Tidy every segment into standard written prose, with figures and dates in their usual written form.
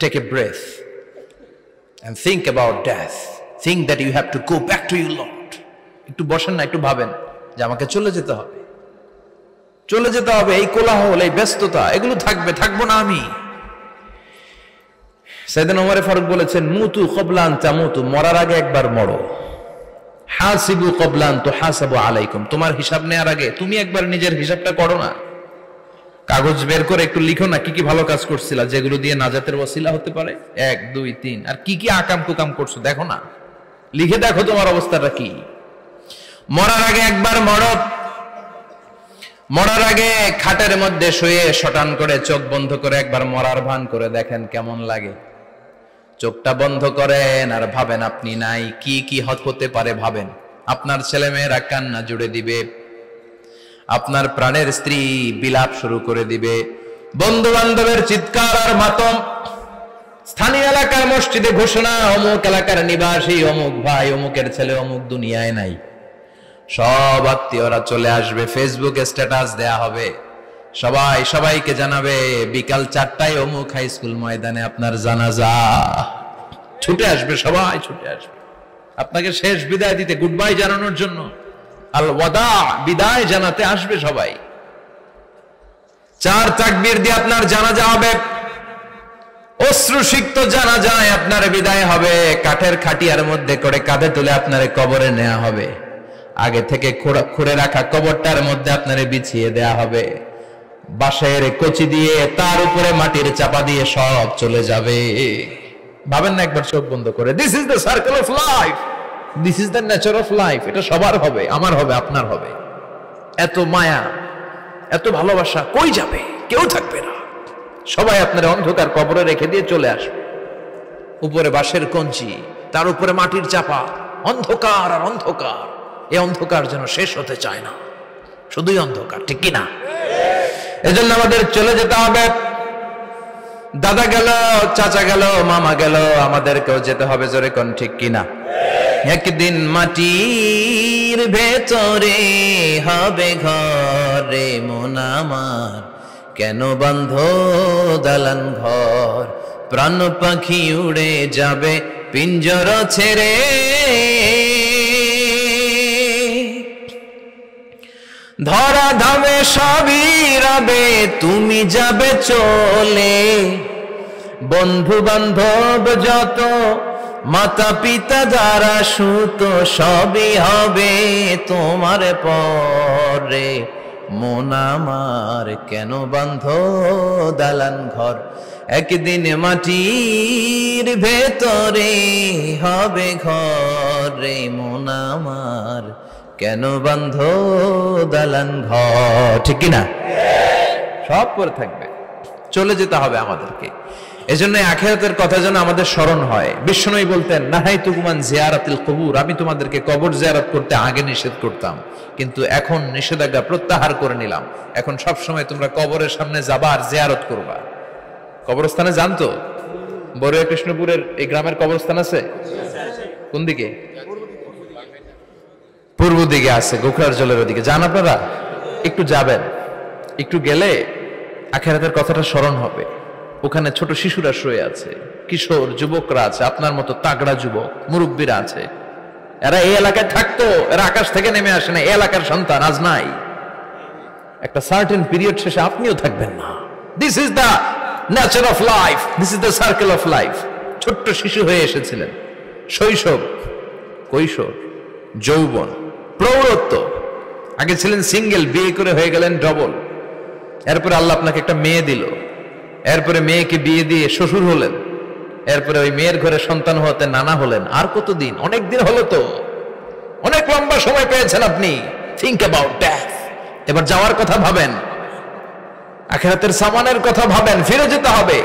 take a breath and think about death. Think that you have to go back to your Lord. একটু বসেন না, একটু ভাবেন যে আমাকে চলে যেতে হবে, চলে যেতে হবে। এই কোলাহল, এই ব্যস্ততা, এগুলো থাকবে, থাকবো না আমি। সাইয়েদনা ওমর ফারুক বলেছেন, মুতু ক্বাবলা আন তামুতু, মরার আগে একবার মরো। হাসিবু ক্বাবলা আন তুহাসাবু আলাইকুম, তোমার হিসাব নেওয়ার আগে তুমি একবার নিজের হিসাবটা করো না। কাগজ বের করে একটু লিখো না কি কি ভালো কাজ করছিলা, যেগুলো দিয়ে নাজাতের ওসিলা হতে পারে। 1 2 3, আর কি কি আকাম কুকাম করছো দেখো না, লিখে দেখো তোমার অবস্থাটা কি। মরার আগে একবার মরো। মরার আগে খাটের মধ্যে শুয়ে শটান করে চোখ বন্ধ করে একবার মরার ভান করে দেখেন কেমন লাগে। চোখটা বন্ধ করেন আর ভাবেন আপনি নাই, কি কি হতে পারে ভাবেন। আপনার ছেলে মেয়েরা কান্না জুড়ে দিবে, আপনার প্রাণের স্ত্রী বিলাপ শুরু করে দিবে, বন্ধু বান্ধবের চিৎকার আর মাতম, স্থানীয় এলাকার মসজিদে ঘোষণা, অমুক এলাকার নিবাসী অমুক ভাই অমুকের ছেলে অমুক দুনিয়ায় নাই। সব আত্মীয়রা চলে আসবে, ফেসবুকে স্ট্যাটাস দেয়া হবে, সবাই সবাইকে জানাবে বিকাল 4টায় অমুক হাই স্কুল ময়দানে আপনার জানাজা। ছুটে আসবে, সবাই ছুটে আসবে আপনাকে শেষ বিদায় দিতে, গুড বাই জানানোর জন্য, আল ওয়াদা, বিদায় জানাতে আসবে সবাই। 4 তাকবীর দিয়ে আপনার জানাজা হবে, অশ্রুসিক্ত জানাজায় আপনার বিদায় হবে। কাঠের খাটিয়ার মধ্যে করে কাঁধে তুলে আপনারে কবরে নেওয়া হবে। আগে থেকে খুঁড়ে রাখা কবরটার মধ্যে আপনারে বিছিয়ে দেয়া হবে। বাঁশের কচি দিয়ে তার উপরে মাটির চাপা দিয়ে সব চলে যাবে। ভাবেন না একবার চোখ বন্ধ করে, this is the circle of life, this is the nature of life. এটা সবার হবে, আমার হবে, আপনার হবে। এত মায়া, এত ভালোবাসা কই যাবে? কেউ থাকবে না, সবাই আপনার অন্ধকার কবরে রেখে দিয়ে চলে আসবে। উপরে বাঁশের কঞ্চি, তার উপরে মাটির চাপা, অন্ধকার আর অন্ধকার। এই অন্ধকার যেন শেষ হতে চায় না, শুধুই অন্ধকার, ঠিক কিনা? এজন্য আমাদের চলে যেতে হবে। দাদা গেল, চাচা গেল, মামা গেল, আমাদেরকেও যেতে হবে, জোরে কোন ঠিক কিনা? একদিন মাটির ভেতরে হবে ঘরে মন আমার, কেন বন্ধ দালান ঘর, প্রাণ পাখি উড়ে যাবে পিঞ্জর ছেড়ে। ধরা ধামে সবই রবে, তুমি যাবে চলে। বন্ধু বান্ধব যত, মাতা পিতা যারা সুত, সবই হবে তোমার পরে। মন আমার কেন বন্ধ দালান ঘর, একদিন মাটির ভেতরে হবে ঘরে মন আমার, কেন বন্ধ দালান ঘর, ঠিক কিনা? সব পরে থাকবে, চলে যেতে হবে আমাদেরকে। এজন্য আখিরাতের কথা যেন আমাদের স্মরণ হয়। বিশ্বনবী বলতেন, নাহাইতুকুম আন জিয়ারাতিল কুবুর, আমি তোমাদেরকে কবর জিয়ারত করতে আগে নিষেধ করতাম, কিন্তু এখন নিষেধাজ্ঞা প্রত্যাহার করে নিলাম। এখন সব সময় তোমরা কবরের সামনে যাবা আর জিয়ারত করবা। কবরস্থানে যান তো? বড়ুয়া কৃষ্ণপুরের এই গ্রামের কবরস্থান আছে? কোন দিকে? পূর্ব দিকে আছে, গোখরার জলের ওদিকে। যান আপনারা, একটু যাবেন, একটু গেলে আখিরাতের কথাটা স্মরণ হবে। ওখানে ছোট শিশুরা শুয়ে আছে, কিশোর যুবকরা আছে, আপনার মতো তাগড়া যুবক, মুরব্বীরা আছে। এরা এই এলাকায় থাকতো, এরা আকাশ থেকে নেমে আসে না, এই এলাকার সন্তান, আজ নাই। একটা সার্টেন পিরিয়ড শেষে আপনিও থাকবেন না। This is the nature of life, this is the circle of life. ছোট্ট শিশু হয়ে এসেছিলেন, শৈশব, কৈশোর, যৌবন, প্রৌঢ়ত্ব। আগে ছিলেন সিঙ্গেল, বিয়ে করে হয়ে গেলেন ডবল। এরপরে আল্লাহ আপনাকে একটা মেয়ে দিল, এরপরে মেয়েকে বিয়ে দিয়ে শ্বশুর হলেন, এরপরে ওই মেয়ের ঘরে সন্তান হতে নানা হলেন। আর কতদিন? অনেক দিন হলো তো, অনেক লম্বা সময় পেয়েছেন আপনি। Think about death. এবার যাওয়ার কথা ভাবেন, আখিরাতের সামানের কথা ভাবেন, ফিরে যেতে হবে।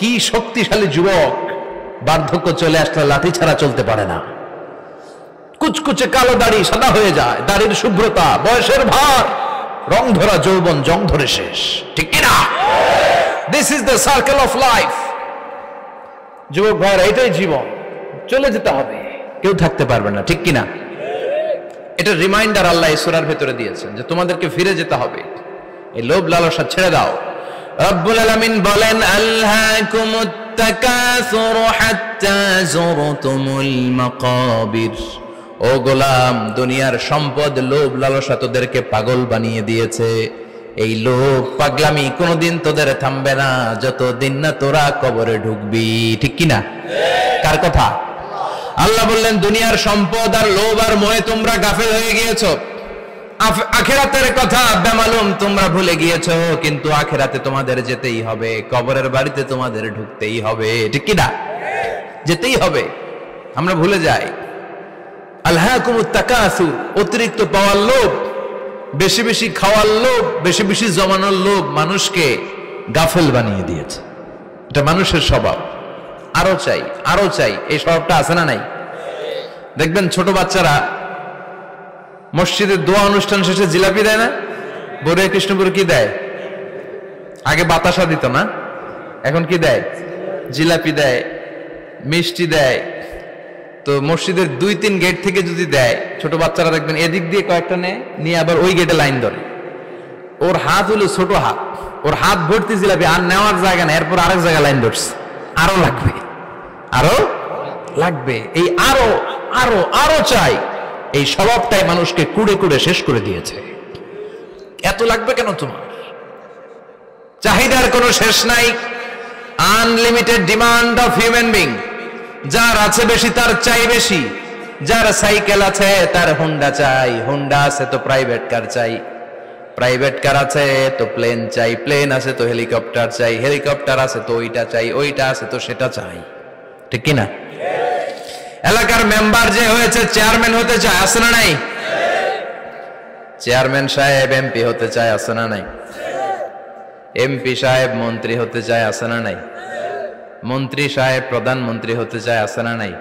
কি শক্তিশালী যুবক, বার্ধক্য চলে আসলে লাঠি ছাড়া চলতে পারে না। কুচকুচে কালো দাড়ি সাদা হয়ে যায়, দাড়ির শুভ্রতা, বয়সের ভার, রং ধরা যৌবন জং ধরে শেষ, ঠিক কিনা? This is the circle of life. যুবক ভাইরা, এটাই জীবন, চলে যেতে হবে, কেউ থাকতে পারবে না, ঠিক কিনা? এটা রিমাইন্ডার আল্লাহ এই সূরার ভেতরে দিয়েছেন যে তোমাদেরকে ফিরে যেতে হবে। এই লোভ লালসা ছেড়ে দাও। রব্বুল আলামিন বলেন আলহাকুমুত তাকাসুরু হাত্তা যুরতুমুল মাকাবির। ও গোলাম, দুনিয়ার সম্পদ, লোভ, লালসা তোদেরকে পাগল বানিয়ে দিয়েছে। এই লোভ পাগলামি কোনোদিন তোদের থামবে না যতদিন না তোরা কবরে ঢুকবি। ঠিক কিনা? কার কথা? আল্লাহ বললেন দুনিয়ার সম্পদ আর লোভ আর মোহে তোমরা গাফেল হয়ে গিয়েছো, আখিরাতের কথা বেমালুম তোমরা ভুলে গিয়েছো। কিন্তু আখিরাতে তোমাদের যেতেই হবে, কবরের বাড়িতে তোমাদের ঢুকতেই হবে। ঠিক কিনা? যেতেই হবে। আমরা ভুলে যাই। আলহাকুমুত তাকাসুর, অতিরিক্ত পাওয়ার লোভ, বেশি বেশি খাওয়ার লোভ, বেশি বেশি জমানোর লোভ মানুষকে গাফেল বানিয়ে দিয়েছে। এটা মানুষের স্বভাব। আরো চাই, আরো চাই, এই স্বভাবটা আছে না নাই? দেখবেন ছোট বাচ্চারা মসজিদের দোয়া অনুষ্ঠান শেষে জিলাপি দেয় না? বড়ে কৃষ্ণপুর কি দেয়? আগে বাতাসা দিত না, এখন কি দেয়? জিলাপি দেয়, মিষ্টি দেয়। তো মসজিদের 2-3 গেট থেকে যদি দেয়, ছোট বাচ্চারা দেখবেন এদিক দিয়ে কয়েকটা নিয়ে আবার ওই গেটে লাইন ধরে। ওর হাত হলো ছোট হাত, ওর হাত ভর্তি জিলাপি, আর নেওয়ার জায়গা না, এরপর আরেক জায়গায় লাইন ধরছে। আরো লাগবে, আরো লাগবে, এই আরো আরো আরো চাই। এই স্বভাবটাই মানুষকে কুড়ে কুড়ে শেষ করে দিয়েছে। এত লাগবে কেন তোমার? চাহিদার কোনো শেষ নাই। Unlimited demand of human being. যার আছে বেশি তার চাই বেশি। যার সাইকেল আছে তার হোন্ডা চাই, হোন্ডা আছে তো প্রাইভেট কার চাই, প্রাইভেট কার আছে তো প্লেন চাই, প্লেন আছে তো হেলিকপ্টার চাই, হেলিকপ্টার আছে তো ওইটা চাই, ওইটা আছে তো সেটা চাই। ঠিক কিনা? এলাকার মেম্বার যে হয়েছে চেয়ারম্যান হতে চায়, আছে না নাই? চেয়ারম্যান সাহেব এমপি হতে চায়, আছে না নাই? এমপি সাহেব মন্ত্রী হতে চায়, আছে না নাই? মন্ত্রী সাহেব প্রধানমন্ত্রী হতে চায়, আছে না নাই?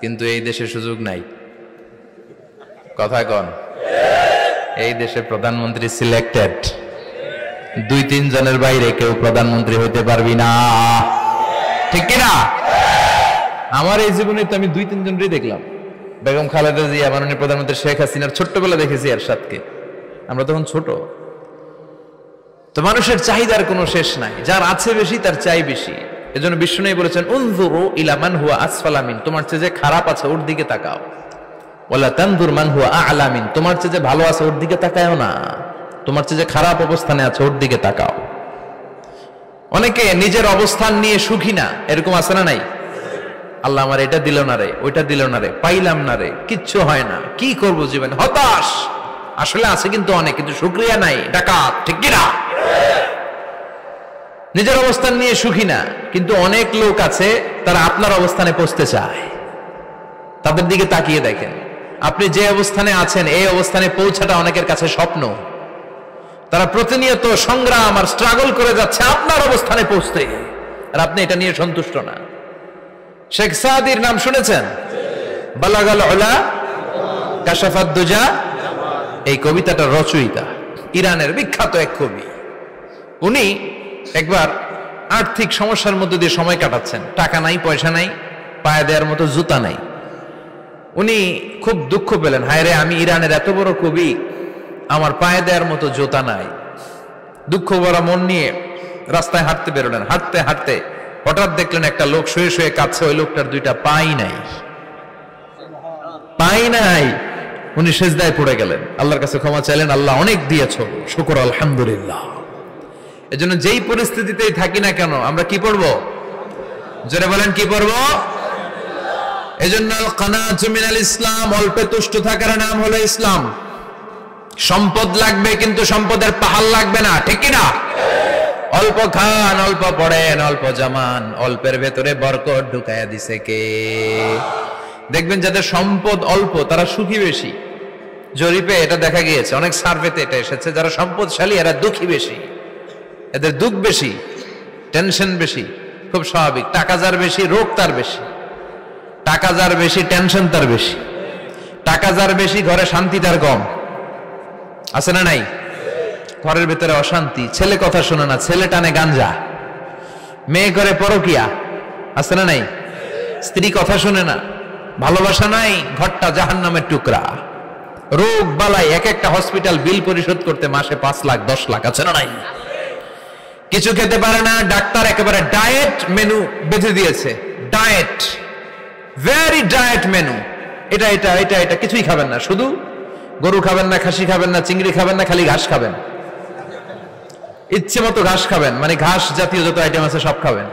কিন্তু এই দেশে সুযোগ নাই। কথা কন? এই দেশে প্রধানমন্ত্রী সিলেক্টেড। 2-3 জনের বাইরে কেউ প্রধানমন্ত্রী হইতে পারবি না। ঠিক কিনা? আমার এই জীবনে তো আমি 2-3 জনই দেখলাম। বেগম খালেদা জিয়া, মাননীয় প্রধানমন্ত্রী শেখ হাসিনার ছোট্টবেলা দেখেছি এরশাদকে, আমরা তখন ছোট। তো মানুষের চাহিদার কোনো শেষ নাই। যার আছে বেশি তার চাই বেশি। এজন্য বিষ্ণু বলেছেন উনজুরু ইলা মান হুয়া আসফালা মিন, তোমার চেয়ে যে খারাপ আছে ওর দিকে তাকাও। ওয়ালা তানজুর মান হুয়া আ'লা মিন, তোমার চেয়ে যে ভালো আছে ওর দিকে তাকায়ও না, তোমার চেয়ে যে খারাপ অবস্থানে আছে ওর দিকে তাকাও। অনেকে নিজের অবস্থান নিয়ে সুখী না, এরকম আছে না নাই? আল্লাহ আমার এটা দিল না রে, ওইটা দিল না রে, পাইলাম না রে, কিচ্ছু হয় না, কি করব জীবনে, হতাশ। আসলে আছে কিন্তু অনেক, কিন্তু শুকরিয়া নাই, ডাকাত। ঠিক কিনা? নিজের অবস্থান নিয়ে সুখী না, কিন্তু অনেক লোক আছে তারা আপনার অবস্থানে পৌঁছতে চায়। তাদের দিকে তাকিয়ে দেখেন, আপনি যে অবস্থানে আছেন এই অবস্থানে পৌঁছাটা অনেকের কাছে স্বপ্ন। তারা প্রতিনিয়ত সংগ্রাম আর স্ট্রাগল করে যাচ্ছে আপনার অবস্থানে পৌঁছতে, আর আপনি এটা নিয়ে সন্তুষ্ট না। শেখ সাদির নাম শুনেছেন? বালাগাল উলা কাশাফাত দুজা, এই কবিতাটার রচয়িতা ইরানের বিখ্যাত এক কবি। উনি একবার আর্থিক সমস্যার মধ্যে দিয়ে সময় কাটাচ্ছেন, টাকা নাই, পয়সা নাই, পায়ে দেওয়ার মতো জুতা নাই। উনি খুব দুঃখ পেলেন, হায় রে, আমি ইরানের এত বড় কবি, আমার পায়ে দেওয়ার মতো জুতা নাই। দুঃখ ভরা মন নিয়ে রাস্তায় হাঁটতে বেরোলেন। হাঁটতে হাঁটতে হঠাৎ দেখলেন একটা লোক শুয়ে শুয়ে কাঁদছে, ওই লোকটার 2টা পাই নাই, পাই নাই। উনি সেজদায় পড়ে গেলেন, আল্লাহর কাছে ক্ষমা চাইলেন, আল্লাহ অনেক দিয়েছ, শুকর আলহামদুলিল্লাহ। এজন্য যেই পরিস্থিতিতেই থাকি না কেন আমরা কি পড়বো? জোরে বলেন, কি পড়বো? এজন্য কানাতু মিনাল ইসলাম, অল্পে তুষ্ট থাকার নাম হলো ইসলাম। সম্পদ লাগবে কিন্তু সম্পদের পাহাড় লাগবে না। ঠিক কিনা? অল্প খান, অল্প পড়েন, অল্প জামান, অল্পের ভেতরে বরকত ঢুকাইয়া দিছে কে? দেখবেন যাদের সম্পদ অল্প তারা সুখী বেশি। জরিপে এটা দেখা গিয়েছে, অনেক সার্ভেতে এটা এসেছে, যারা সম্পদশালী এরা দুঃখী বেশি, এদের দুঃখ বেশি, টেনশন বেশি। খুব স্বাভাবিক, টাকা যার বেশি রোগ তার বেশি, টাকা যার বেশি টেনশন তার বেশি, টাকা যার বেশি ঘরে শান্তি তার কম। আছে না নাই? ঘরের ভেতরে অশান্তি, ছেলে কথা শোনে না, ছেলে টানে গাঞ্জা, মেয়ে করে পরকিয়া। আছে না নাই? স্ত্রী কথা শোনে না, ভালোবাসা নাই, ঘরটা জাহান্নামের টুকরা। রোগ বালাই, এক একটা হসপিটাল বিল পরিশোধ করতে মাসে 5 লাখ 10 লাখ। আছে না নাই? কিছু খেতে পারে না, ডাক্তার একেবারে ডায়েট মেনু বেঁধে দিয়েছে। ডায়েট, ভেরি ডায়েট মেনু, এটা এটা এটা এটা কিছুই খাবেন না, শুধু গরু খাবেন না, খাসি খাবেন না, চিংড়ি খাবেন না, খালি ঘাস খাবেন, ইচ্ছে মতো ঘাস খাবেন, মানে ঘাস জাতীয় যত আইটেম আছে সব খাবেন,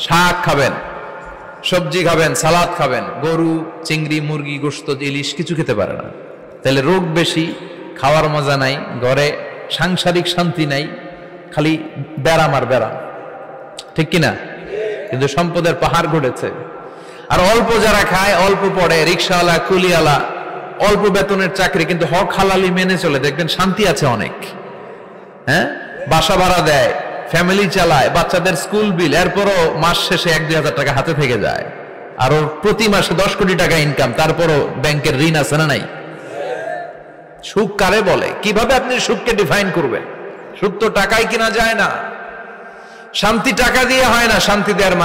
শাক খাবেন, সবজি খাবেন, সালাদ খাবেন, গরু, চিংড়ি, মুরগি, গোশত, ইলিশ কিছু খেতে পারে না। তাহলে রোগ বেশি, খাওয়ার মজা নাই, ঘরে সাংসারিক শান্তি নাই, খালি ব্যারাম আর ব্যারাম, ঠিক কিনা? কিন্তু সম্পদের পাহাড় ঘটেছে। আর অল্প যারা খায়, অল্প পড়ে, রিক্সাওয়ালা, কুলিওয়ালা, অল্প বেতনের চাকরি, কিন্তু হক হালালি মেনে চলে, দেখবেন শান্তি আছে অনেক। হ্যাঁ, বাসা ভাড়া দেয়, ফ্যামিলি চালায়, বাচ্চাদের স্কুল বিল, এরপরও মাস শেষে 1-2 হাজার টাকা হাতে থেকে যায়। আর ওর প্রতি মাসে 10 কোটি টাকা ইনকাম, তারপরও ব্যাংকের ঋণ আছে না নাই? সুখ কারে বলে? কিভাবে আপনি সুখকে ডিফাইন করবেন? সুখ তো টাকায় কিনা যায় না, শান্তি টাকা দিয়ে হয় না, শান্তি দেওয়ার